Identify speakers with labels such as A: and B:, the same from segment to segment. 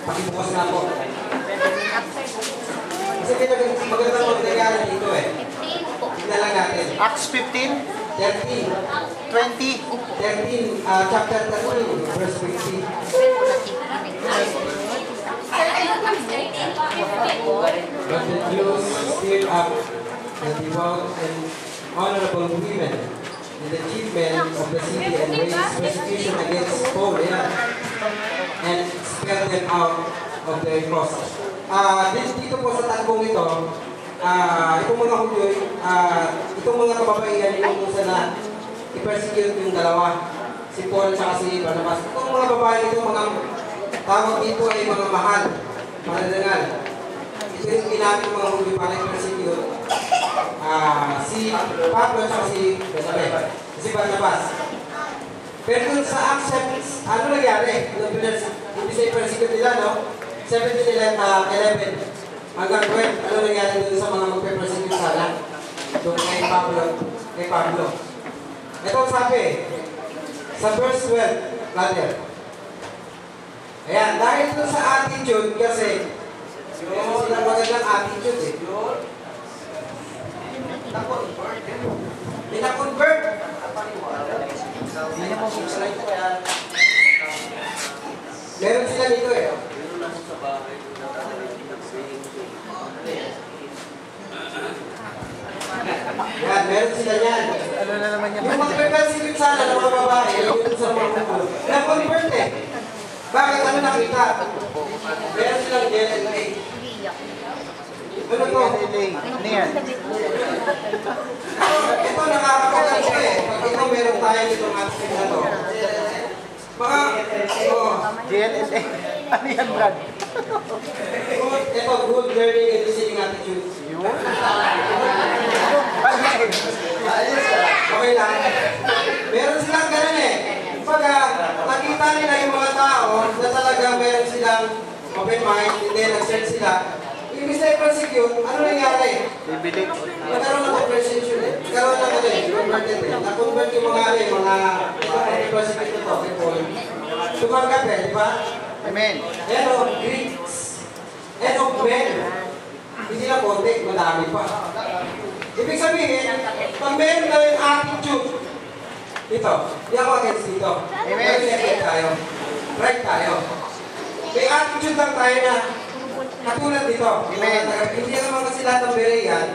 A: Pakibukas na po. Kasi magandang mag-regalo dito eh.
B: 15 po.
A: Tignan lang natin.
C: Acts 15,
A: 13.
C: 20.
A: 13, chapter 13, verse 15. But the Jews stirred up the devout and honorable women and the chief men of the city and raised persecution against Paul and expelled them out of their coast. Dito po sa tanggong ito, itong mga Hudyo, itong mga kababaihan yung na i-persecute yung dalawa, si Paul at si Barnabas. Itong mga babae, itong mga tawag dito ay mga mahal, mananangal. Ito yung ginamit ng mga Hudyo para i-persecute si Pablo at si Barnabas. Pero dun sa Acts, ano nangyari? Hindi sa i-persecute nila, no? 17-11 hanggang 12, ano nangyari dun sa mga magpe-persecute sana? Doon kay Pablo. Ito ang sabi, sa verse 12, brother. Ayan, dahil ito sa attitude, kasi meron silang magandang attitude eh. Pinakonvert. Meron sila dito eh. Yan, meron sila yan.
C: Ano na naman yan?
A: Yung magpe-persecute sana ng mga babae, yung sa mga kulo, na-convert eh. Bakit? Ano nakita? Meron silang DNA. Ano to?
C: Ano yan?
A: Ito nakakapaganda eh. Pag ito meron tayo ditong ating na to. Baka,
C: GLLA. Ano yan, Brad?
A: ito, good learning and listening attitude.
C: Yun?
A: Okay lang. Meron silang ganun eh. Pag nakita nila yung mga tao na talaga meron silang open mind, hindi nag-search sila, imbis na i-persecute, ano nangyari?
C: Bibili.
A: Nagkaroon ng conversation eh. Nagkaroon ng ano eh, converted eh. Na-convert yung mga ano eh, mga i-persecute na to, kay Paul. Tumanggap eh, di ba?
C: Amen.
A: Yan o, Greeks. And of men. Hindi na konti, madami pa. Ibig sabihin, pag meron na yung attitude, dito, di ako against dito.
C: Amen.
A: Right tayo. Right tayo. May attitude lang tayo na katulad dito.
C: Amen.
A: Hindi naman kasi lahat ng Berean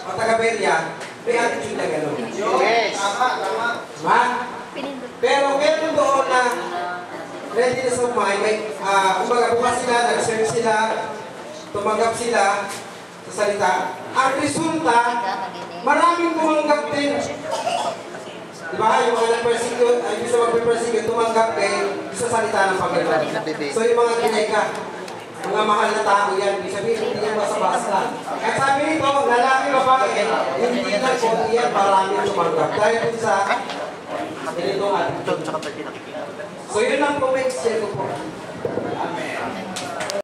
A: o taga-Berea, may attitude na gano'n.
C: Yes.
A: Ma? Pero meron doon na readiness of mind, kumbaga bukas sila, nag-search sila, tumanggap sila sa salita. Ang resulta, maraming tumanggap din. Diba? Yung mga nag-persecute, ay gusto mag-persecute, tumanggap din sa salita ng Panginoon. So yung mga gineka, mga mahal na tao yan, ibig sabihin, hindi yan basta-basta. At sabi nito, lalaki babae, hindi na konti yan, maraming tumanggap. Dahil dun sa ganitong attitude. So yun ang po, may ko po. Amen.